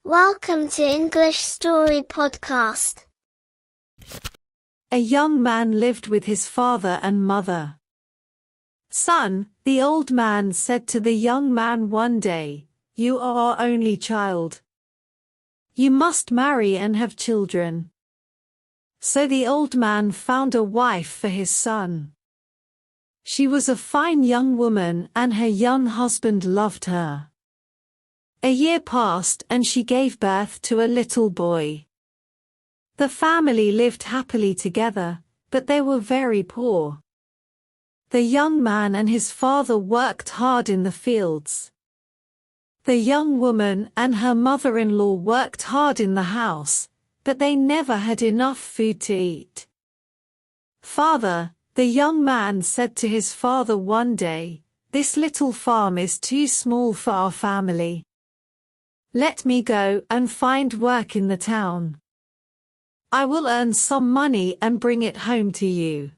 Welcome to English Story Podcast. A young man lived with his father and mother. "Son," the old man said to the young man one day, "you are our only child. You must marry and have children." So the old man found a wife for his son. She was a fine young woman and her young husband loved her. A year passed and she gave birth to a little boy. The family lived happily together, but they were very poor. The young man and his father worked hard in the fields. The young woman and her mother-in-law worked hard in the house, but they never had enough food to eat. "Father," the young man said to his father one day, "this little farm is too small for our family. Let me go and find work in the town. I will earn some money and bring it home to you."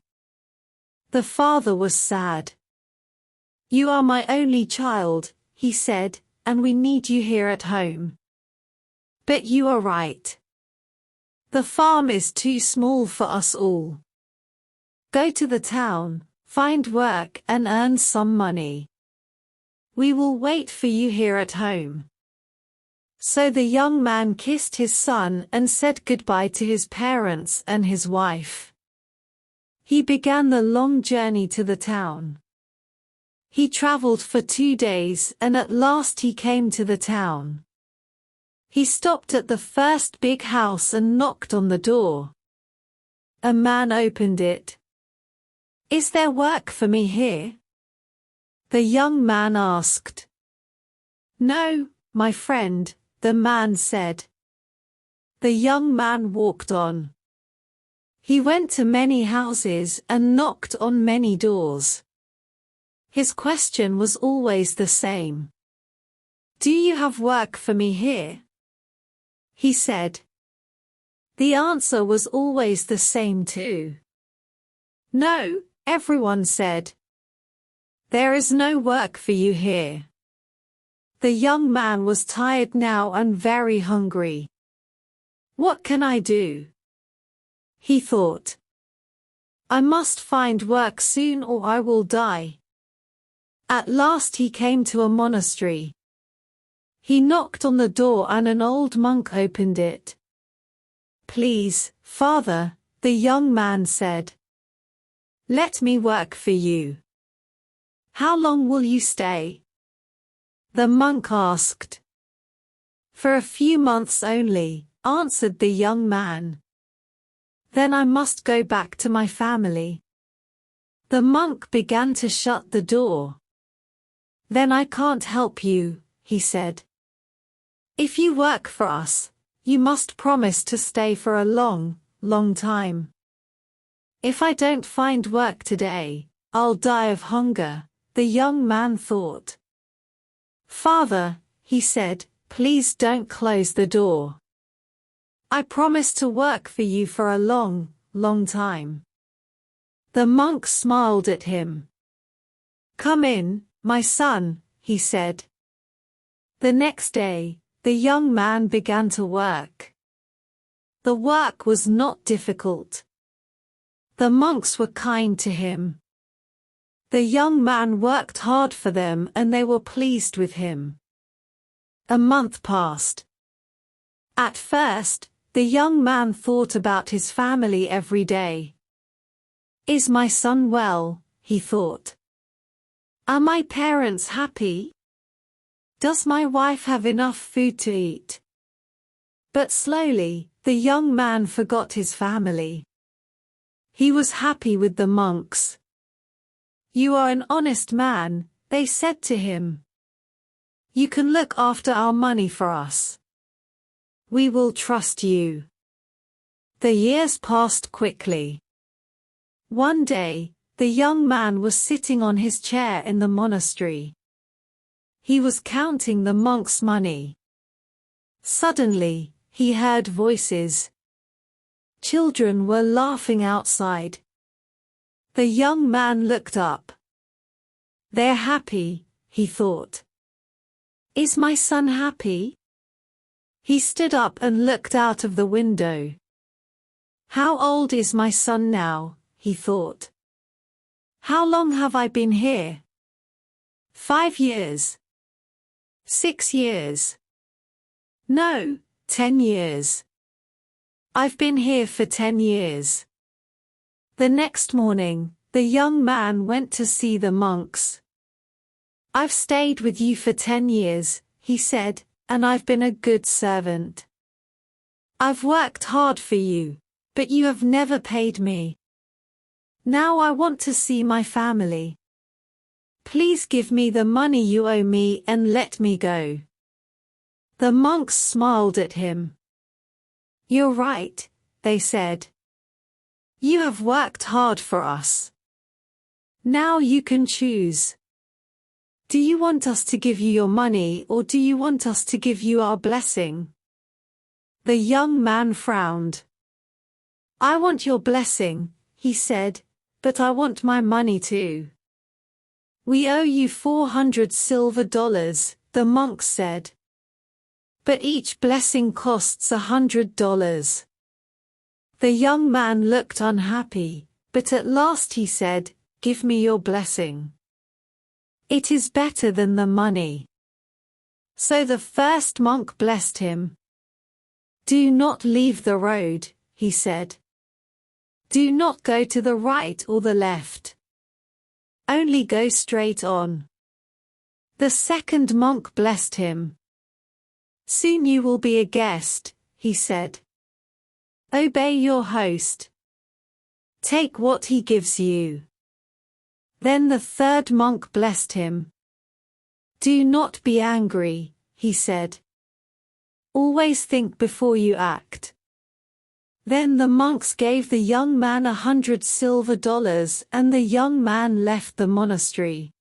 The father was sad. "You are my only child," he said, "and we need you here at home." "But you are right. The farm is too small for us all. Go to the town, find work and earn some money. We will wait for you here at home." So the young man kissed his son and said goodbye to his parents and his wife. He began the long journey to the town. He traveled for 2 days and at last he came to the town. He stopped at the first big house and knocked on the door. A man opened it. "Is there work for me here?" the young man asked. "No, my friend," the man said. The young man walked on. He went to many houses and knocked on many doors. His question was always the same. "Do you have work for me here?" he said. The answer was always the same too. "No," everyone said. "There is no work for you here." The young man was tired now and very hungry. "What can I do?" he thought. "I must find work soon or I will die." At last he came to a monastery. He knocked on the door and an old monk opened it. "Please, Father," the young man said. "Let me work for you." "How long will you stay?" the monk asked. "For a few months only," answered the young man. "Then I must go back to my family." The monk began to shut the door. "Then I can't help you," he said. "If you work for us, you must promise to stay for a long, long time. If I don't find work today, I'll die of hunger," the young man thought. "Father," he said, "please don't close the door. I promise to work for you for a long, long time." The monk smiled at him. "Come in, my son," he said. The next day, the young man began to work. The work was not difficult. The monks were kind to him. The young man worked hard for them and they were pleased with him. A month passed. At first, the young man thought about his family every day. "Is my son well?" he thought. "Are my parents happy? Does my wife have enough food to eat?" But slowly, the young man forgot his family. He was happy with the monks. "You are an honest man," they said to him. "You can look after our money for us. We will trust you." The years passed quickly. One day, the young man was sitting on his chair in the monastery. He was counting the monks' money. Suddenly, he heard voices. Children were laughing outside. The young man looked up. "They're happy," he thought. "Is my son happy?" He stood up and looked out of the window. How old is my son now? He thought. How long have I been here? 5 years. 6 years. No, 10 years. I've been here for 10 years. The next morning, the young man went to see the monks. I've stayed with you for 10 years, he said, and I've been a good servant. I've worked hard for you, but you have never paid me. Now I want to see my family. Please give me the money you owe me and let me go. The monks smiled at him. You're right, they said. You have worked hard for us. Now you can choose. Do you want us to give you your money or do you want us to give you our blessing? The young man frowned. I want your blessing, he said, but I want my money too. We owe you 400 silver dollars, the monk said. But each blessing costs $100. The young man looked unhappy, but at last he said, Give me your blessing. It is better than the money. So the first monk blessed him. Do not leave the road, he said. Do not go to the right or the left. Only go straight on. The second monk blessed him. Soon you will be a guest, he said. Obey your host. Take what he gives you. Then the third monk blessed him. Do not be angry, he said. Always think before you act. Then the monks gave the young man 100 silver dollars and the young man left the monastery.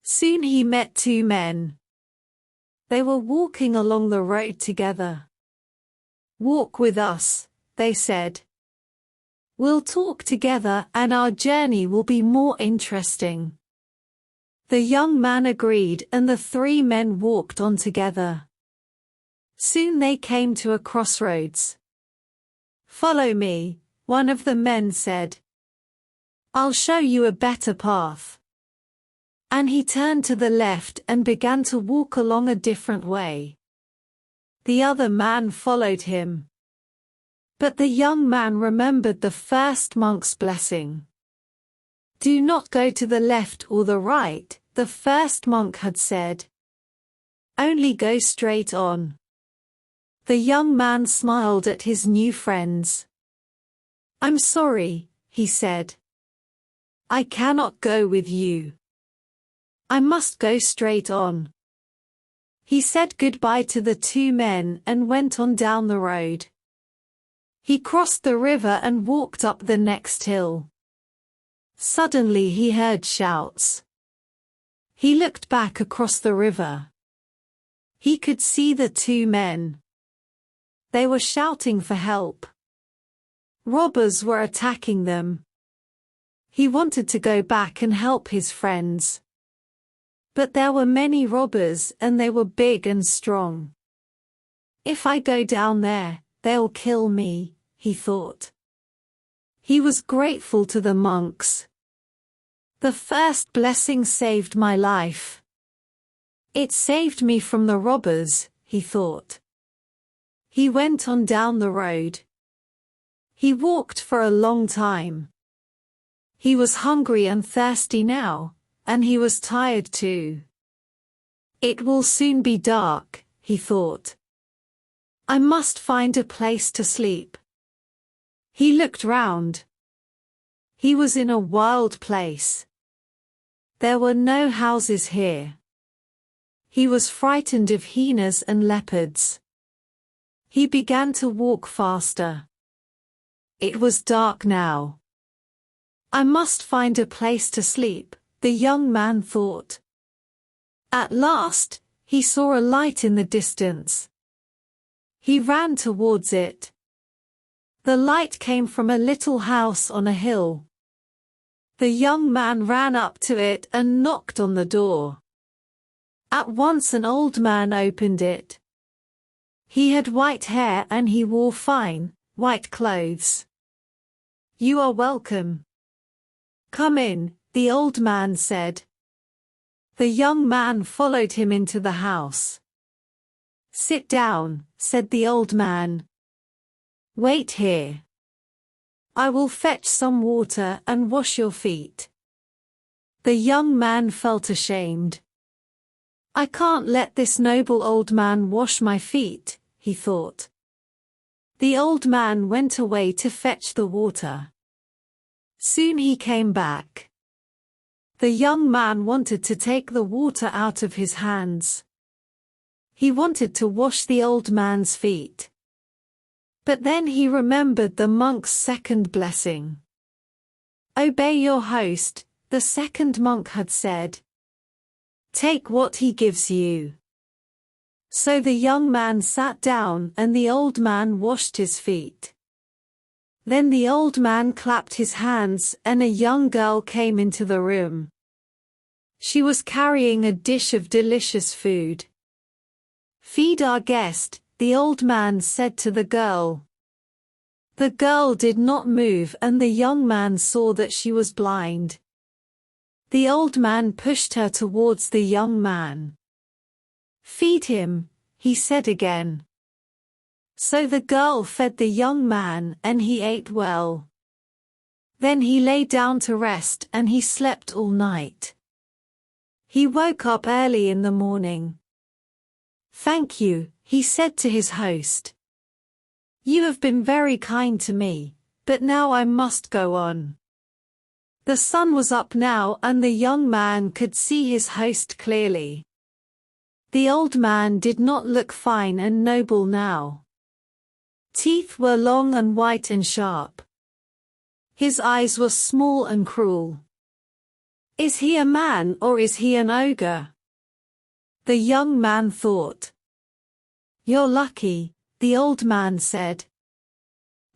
Soon he met 2 men. They were walking along the road together. Walk with us, they said. We'll talk together and our journey will be more interesting. The young man agreed and the 3 men walked on together. Soon they came to a crossroads. Follow me, one of the men said. I'll show you a better path. And he turned to the left and began to walk along a different way. The other man followed him. But the young man remembered the first monk's blessing. Do not go to the left or the right, the first monk had said. Only go straight on. The young man smiled at his new friends. I'm sorry, he said. I cannot go with you. I must go straight on. He said goodbye to the 2 men and went on down the road. He crossed the river and walked up the next hill. Suddenly he heard shouts. He looked back across the river. He could see the 2 men. They were shouting for help. Robbers were attacking them. He wanted to go back and help his friends. But there were many robbers and they were big and strong. If I go down there, they'll kill me, he thought. He was grateful to the monks. The first blessing saved my life. It saved me from the robbers, he thought. He went on down the road. He walked for a long time. He was hungry and thirsty now, and he was tired too. It will soon be dark, he thought. I must find a place to sleep. He looked round. He was in a wild place. There were no houses here. He was frightened of hyenas and leopards. He began to walk faster. It was dark now. I must find a place to sleep, the young man thought. At last, he saw a light in the distance. He ran towards it. The light came from a little house on a hill. The young man ran up to it and knocked on the door. At once an old man opened it. He had white hair and he wore fine, white clothes. "You are welcome. Come in," the old man said. The young man followed him into the house. "Sit down," said the old man. "Wait here. I will fetch some water and wash your feet." The young man felt ashamed. "I can't let this noble old man wash my feet," he thought. The old man went away to fetch the water. Soon he came back. The young man wanted to take the water out of his hands. He wanted to wash the old man's feet. But then he remembered the monk's second blessing. "Obey your host," the second monk had said. "Take what he gives you." So the young man sat down and the old man washed his feet. Then the old man clapped his hands and a young girl came into the room. She was carrying a dish of delicious food. "Feed our guest," the old man said to the girl. The girl did not move and the young man saw that she was blind. The old man pushed her towards the young man. "Feed him," he said again. So the girl fed the young man and he ate well. Then he lay down to rest and he slept all night. He woke up early in the morning. "Thank you," he said to his host. "You have been very kind to me, but now I must go on." The sun was up now and the young man could see his host clearly. The old man did not look fine and noble now. Teeth were long and white and sharp. His eyes were small and cruel. "Is he a man or is he an ogre?" the young man thought. "You're lucky," the old man said.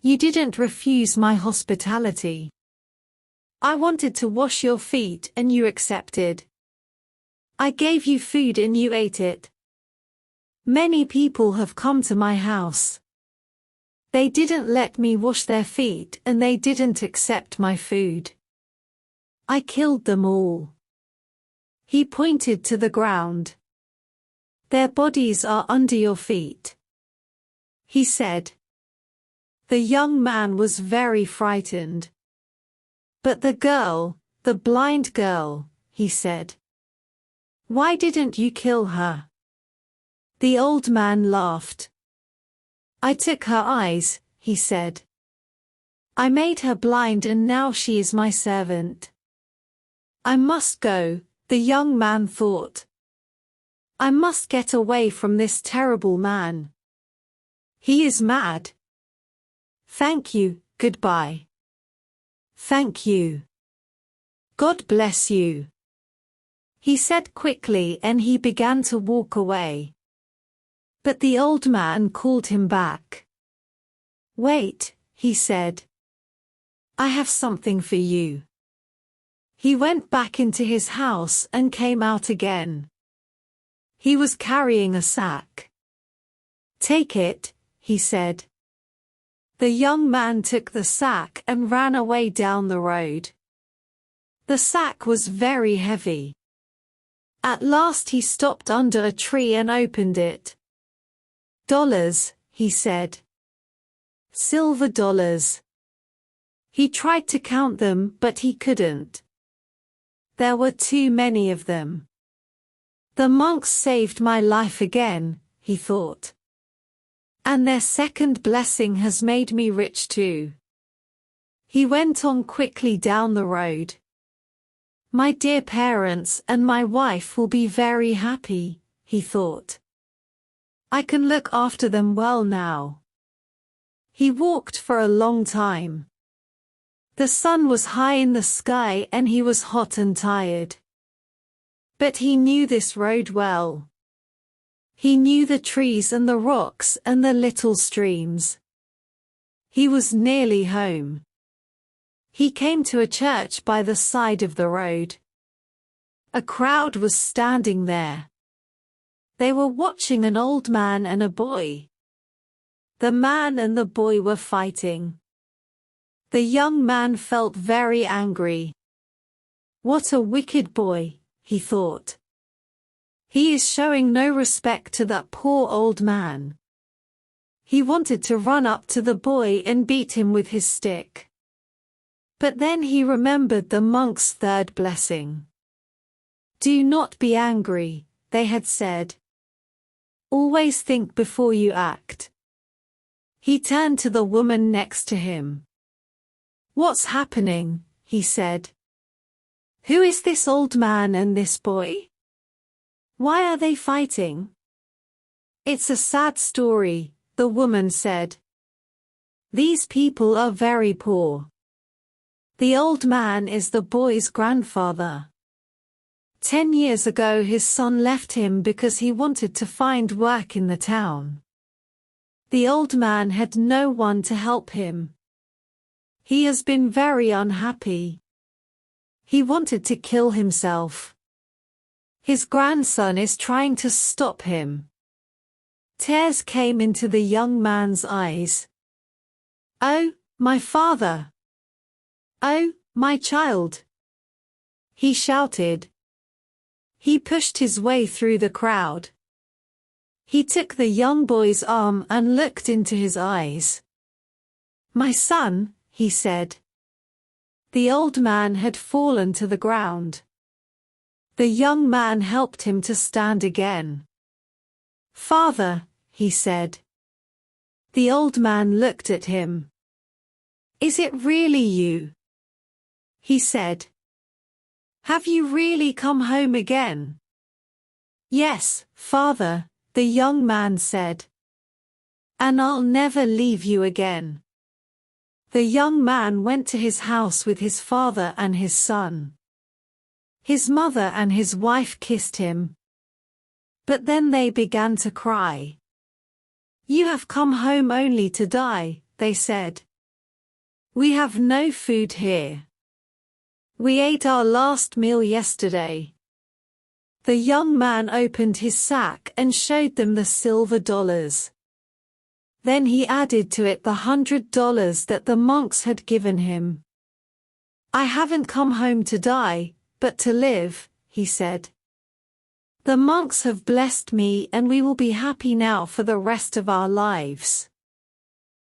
"You didn't refuse my hospitality. I wanted to wash your feet and you accepted. I gave you food and you ate it. Many people have come to my house. They didn't let me wash their feet and they didn't accept my food. I killed them all." He pointed to the ground. "Their bodies are under your feet," he said. The young man was very frightened. "But the girl, the blind girl," he said. "Why didn't you kill her?" The old man laughed. "I took her eyes," he said. "I made her blind and now she is my servant." "I must go," the young man thought. "I must get away from this terrible man. He is mad. Thank you, goodbye." "Thank you. God bless you," he said quickly and he began to walk away. But the old man called him back. "Wait," he said. "I have something for you." He went back into his house and came out again. He was carrying a sack. "Take it," he said. The young man took the sack and ran away down the road. The sack was very heavy. At last he stopped under a tree and opened it. "Dollars," he said. "Silver dollars." He tried to count them but he couldn't. There were too many of them. "The monks saved my life again," he thought. "And their second blessing has made me rich too." He went on quickly down the road. "My dear parents and my wife will be very happy," he thought. "I can look after them well now." He walked for a long time. The sun was high in the sky and he was hot and tired. But he knew this road well. He knew the trees and the rocks and the little streams. He was nearly home. He came to a church by the side of the road. A crowd was standing there. They were watching an old man and a boy. The man and the boy were fighting. The young man felt very angry. What a wicked boy, he thought. He is showing no respect to that poor old man. He wanted to run up to the boy and beat him with his stick. But then he remembered the monk's third blessing. Do not be angry, they had said. Always think before you act. He turned to the woman next to him. What's happening? He said. Who is this old man and this boy? Why are they fighting? It's a sad story, the woman said. These people are very poor. The old man is the boy's grandfather. 10 years ago his son left him because he wanted to find work in the town. The old man had no one to help him. He has been very unhappy. He wanted to kill himself. His grandson is trying to stop him. Tears came into the young man's eyes. Oh, my father! Oh, my child! He shouted. He pushed his way through the crowd. He took the young boy's arm and looked into his eyes. My son, he said. The old man had fallen to the ground. The young man helped him to stand again. Father, he said. The old man looked at him. Is it really you? He said. Have you really come home again? Yes, Father, the young man said. And I'll never leave you again. The young man went to his house with his father and his son. His mother and his wife kissed him. But then they began to cry. You have come home only to die, they said. We have no food here. We ate our last meal yesterday. The young man opened his sack and showed them the silver dollars. Then he added to it the $100 that the monks had given him. I haven't come home to die, but to live, he said. The monks have blessed me and we will be happy now for the rest of our lives.